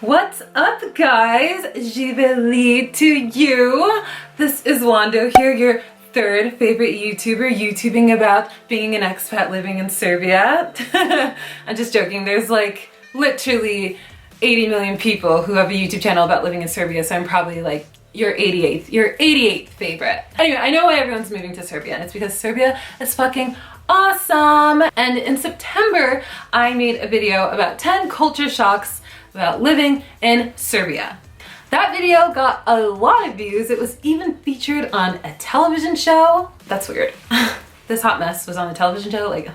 What's up, guys? Jiveli to you. This is Wando here, your third favorite YouTuber YouTubing about being an expat living in Serbia. I'm just joking. There's like literally 80 million people who have a YouTube channel about living in Serbia, so I'm probably like your 88th favorite. Anyway, I know why everyone's moving to Serbia, and it's because Serbia is fucking awesome. And in September, I made a video about 10 culture shocks about living in Serbia. That video got a lot of views. It was even featured on a television show. That's weird. This hot mess was on a television show, like.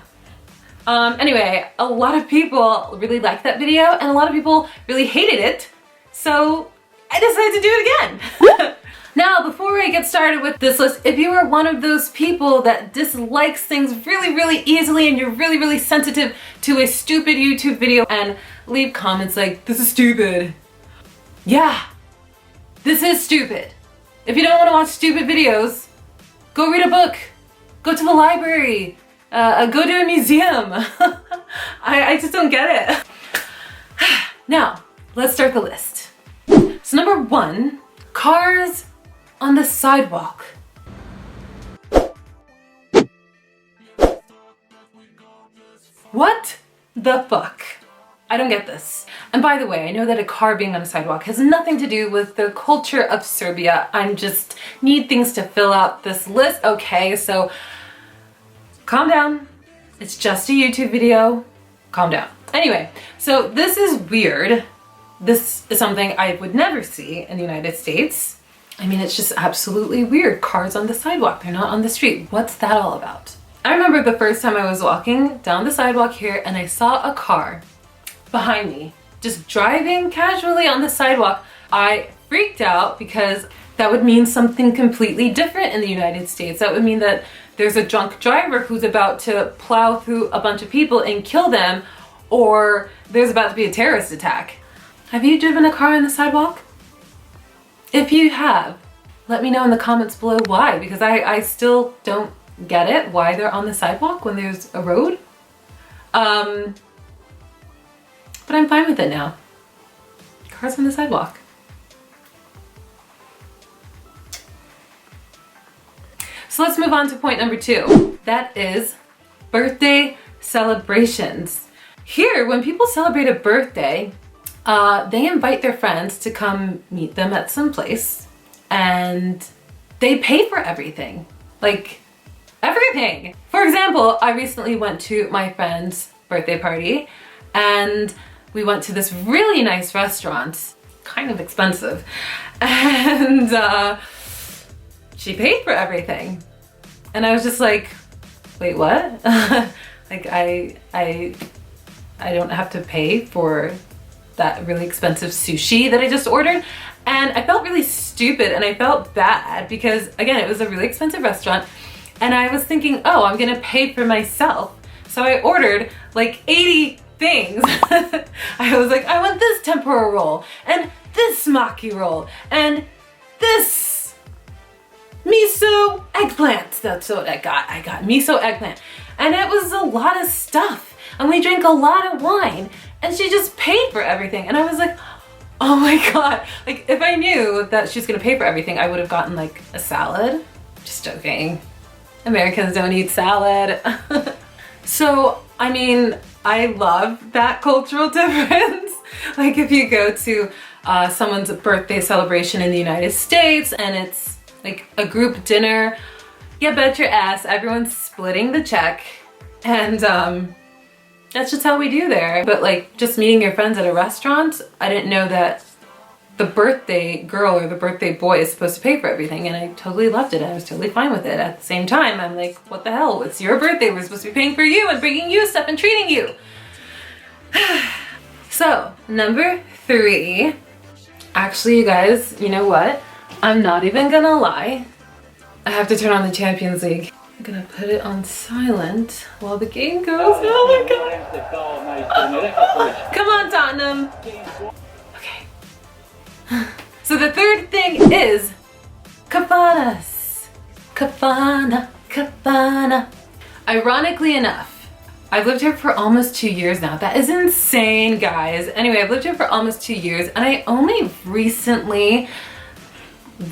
Anyway, a lot of people really liked that video and a lot of people really hated it. So I decided to do it again. Now, before I get started with this list, if you are one of those people that dislikes things really easily and you're really sensitive to a stupid YouTube video and leave comments like, this is stupid. Yeah, this is stupid. If you don't want to watch stupid videos, go read a book, go to the library, go to a museum. I just don't get it. Now, let's start the list. So number 1, cars on the sidewalk. What the fuck? I don't get this. And by the way, I know that a car being on a sidewalk has nothing to do with the culture of Serbia. I'm just need things to fill out this list. Okay, so calm down. It's just a YouTube video. Calm down. Anyway, so this is weird. This is something I would never see in the United States. I mean, it's just absolutely weird. Cars on the sidewalk, they're not on the street. What's that all about? I remember the first time I was walking down the sidewalk here and I saw a car behind me, just driving casually on the sidewalk. I freaked out because that would mean something completely different in the United States. That would mean that there's a drunk driver who's about to plow through a bunch of people and kill them, or there's about to be a terrorist attack. Have you driven a car on the sidewalk? If you have, let me know in the comments below why, because I still don't get it, why they're on the sidewalk when there's a road. But I'm fine with it now. Cars on the sidewalk. So let's move on to point number 2. That is birthday celebrations. Here, when people celebrate a birthday, they invite their friends to come meet them at some place and they pay for everything. Like, everything. For example, I recently went to my friend's birthday party and we went to this really nice restaurant, kind of expensive, and she paid for everything. And I was just like, wait, what? Like, I don't have to pay for that really expensive sushi that I just ordered. And I felt really stupid and I felt bad because, again, it was a really expensive restaurant and I was thinking, oh, I'm gonna pay for myself. So I ordered like 80 things. I was like, I want this tempura roll and this maki roll and this miso eggplant. That's what I got. I got miso eggplant. And it was a lot of stuff. And we drank a lot of wine. And she just paid for everything. And I was like, oh my God. Like, if I knew that she's gonna pay for everything, I would have gotten like a salad. Just joking. Americans don't eat salad. So, I mean, I love that cultural difference. Like, if you go to someone's birthday celebration in the United States and it's like a group dinner, yeah, bet your ass everyone's splitting the check. And that's just how we do there. But like, just meeting your friends at a restaurant, I didn't know that the birthday girl or the birthday boy is supposed to pay for everything, and I totally loved it. I was totally fine with it. At the same time, I'm like, what the hell? It's your birthday. We're supposed to be paying for you and bringing you stuff and treating you. So, number 3. Actually, you guys, you know what? I'm not even gonna lie. I have to turn on the Champions League. I'm gonna put it on silent while the game goes. Oh my God. Come on, Tottenham. Okay. So the third thing is kafanas. Kafana. Ironically enough, I've lived here for almost 2 years now. That is insane, guys. Anyway, I've lived here for almost 2 years, and I only recently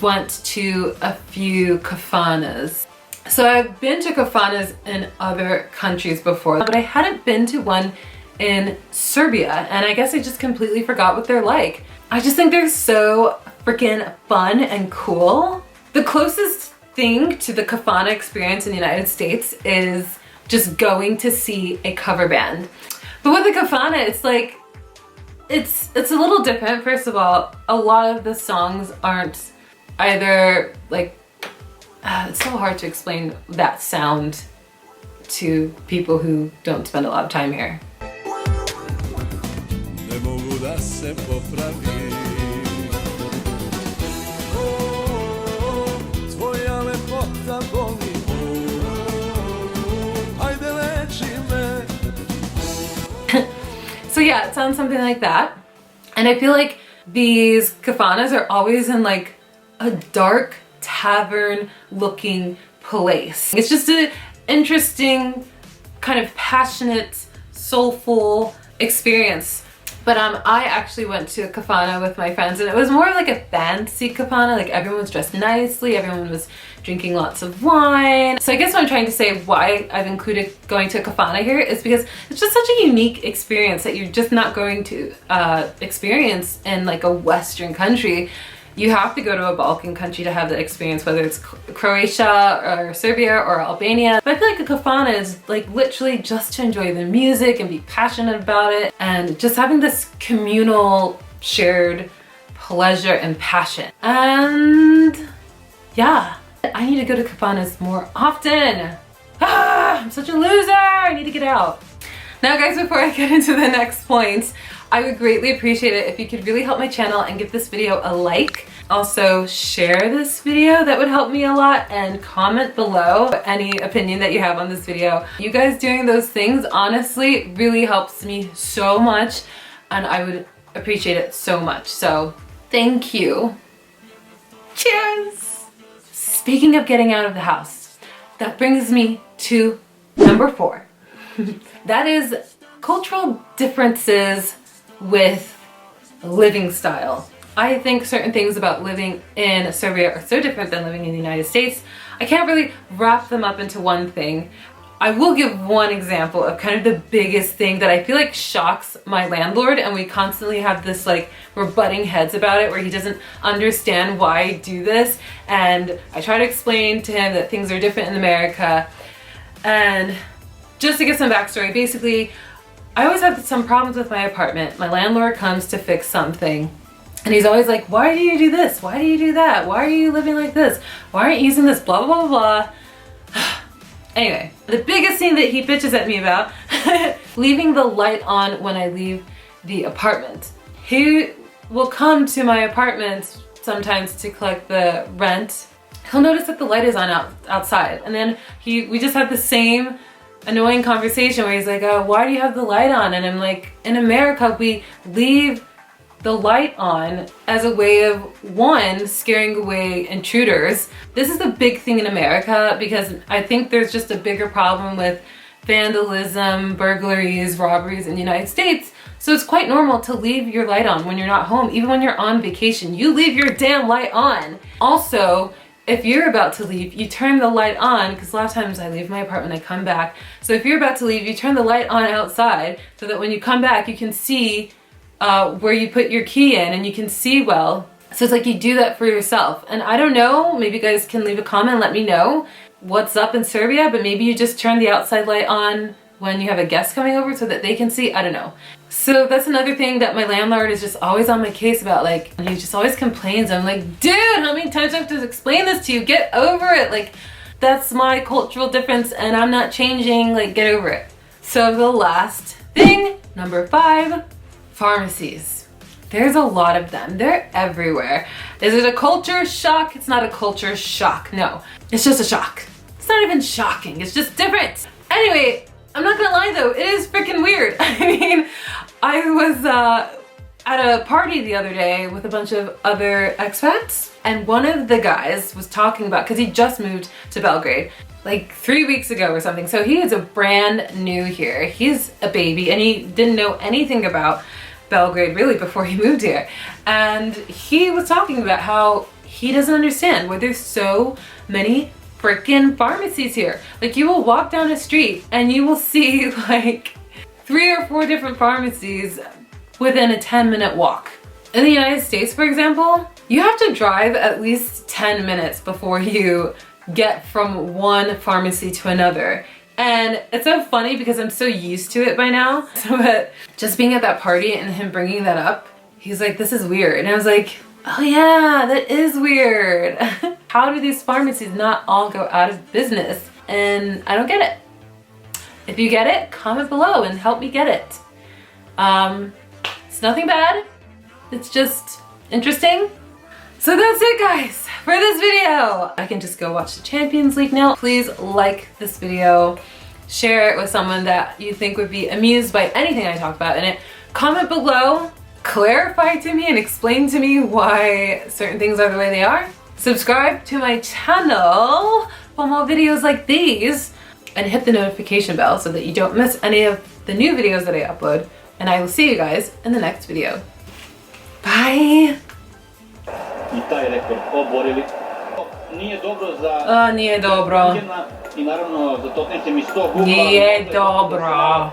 went to a few kafanas. So I've been to kafanas in other countries before, but I hadn't been to one in Serbia, and I guess I just completely forgot what they're like. I just think they're so freaking fun and cool. The closest thing to the kafana experience in the United States is just going to see a cover band. But with the kafana, it's like, it's a little different. First of all, a lot of the songs aren't either like, it's so hard to explain that sound to people who don't spend a lot of time here. So yeah, it sounds something like that. And I feel like these kafanas are always in like a dark tavern looking place. It's just an interesting, kind of passionate, soulful experience. But I actually went to a kafana with my friends, and it was more like a fancy kafana. Like everyone was dressed nicely, everyone was drinking lots of wine. So I guess what I'm trying to say why I've included going to a kafana here is because it's just such a unique experience that you're just not going to experience in like a Western country. You have to go to a Balkan country to have that experience, whether it's Croatia or Serbia or Albania. But I feel like a kafana is like literally just to enjoy the music and be passionate about it, and just having this communal shared pleasure and passion. And yeah, I need to go to kafanas more often. I'm such a loser, I need to get out. Now guys, before I get into the next point, I would greatly appreciate it if you could really help my channel and give this video a like. Also share this video, that would help me a lot, and comment below any opinion that you have on this video. You guys doing those things honestly really helps me so much, and I would appreciate it so much. So thank you. Cheers! Speaking of getting out of the house, that brings me to number 4. That is cultural differences with living style. I think certain things about living in Serbia are so different than living in the United States. I can't really wrap them up into one thing. I will give one example of kind of the biggest thing that I feel like shocks my landlord, and we constantly have this like, we're butting heads about it, where he doesn't understand why I do this, and I try to explain to him that things are different in America. And just to give some backstory, basically, I always have some problems with my apartment. My landlord comes to fix something, and he's always like, why do you do this? Why do you do that? Why are you living like this? Why aren't you using this? Blah, blah, blah, blah. Anyway, the biggest thing that he bitches at me about, leaving the light on when I leave the apartment. He will come to my apartment sometimes to collect the rent. He'll notice that the light is on outside, and then we just have the same annoying conversation where he's like, oh, why do you have the light on? And I'm like, in America, we leave the light on as a way of, one, scaring away intruders. This is a big thing in America because I think there's just a bigger problem with vandalism, burglaries, robberies in the United States. So it's quite normal to leave your light on when you're not home. Even when you're on vacation, you leave your damn light on. Also, if you're about to leave, you turn the light on, because a lot of times I leave my apartment, I come back. So if you're about to leave, you turn the light on outside so that when you come back, you can see where you put your key in, and you can see well. So it's like you do that for yourself. And I don't know, maybe you guys can leave a comment and let me know what's up in Serbia, but maybe you just turn the outside light on when you have a guest coming over so that they can see. I don't know. So that's another thing that my landlord is just always on my case about. Like, he just always complains. I'm like, dude, how many times do I have to explain this to you? Get over it. Like, that's my cultural difference and I'm not changing. Like, get over it. So the last thing, number 5, pharmacies. There's a lot of them. They're everywhere. Is it a culture shock? It's not a culture shock. No, it's just a shock. It's not even shocking. It's just different. Anyway, I'm not gonna lie though, it is freaking weird. I mean, I was at a party the other day with a bunch of other expats, and one of the guys was talking about, because he just moved to Belgrade like 3 weeks ago or something, so he is a brand new here. He's a baby and he didn't know anything about Belgrade really before he moved here, and he was talking about how he doesn't understand why there's so many freaking pharmacies here. Like, you will walk down a street and you will see like 3 or 4 different pharmacies within a 10-minute walk. In the United States, for example, you have to drive at least 10 minutes before you get from one pharmacy to another. And it's so funny because I'm so used to it by now. But just being at that party and him bringing that up, he's like, this is weird. And I was like, oh yeah, that is weird. How do these pharmacies not all go out of business? And I don't get it. If you get it, comment below and help me get it. It's nothing bad. It's just interesting. So that's it, guys, for this video. I can just go watch the Champions League now. Please like this video, share it with someone that you think would be amused by anything I talk about in it. Comment below, clarify to me and explain to me why certain things are the way they are. Subscribe to my channel for more videos like these, and hit the notification bell so that you don't miss any of the new videos that I upload. And I will see you guys in the next video. Bye! I taj rekord oborili. Nije dobro za... Nije dobro. I naravno za Tottenham i 100 gubla. Nije dobro.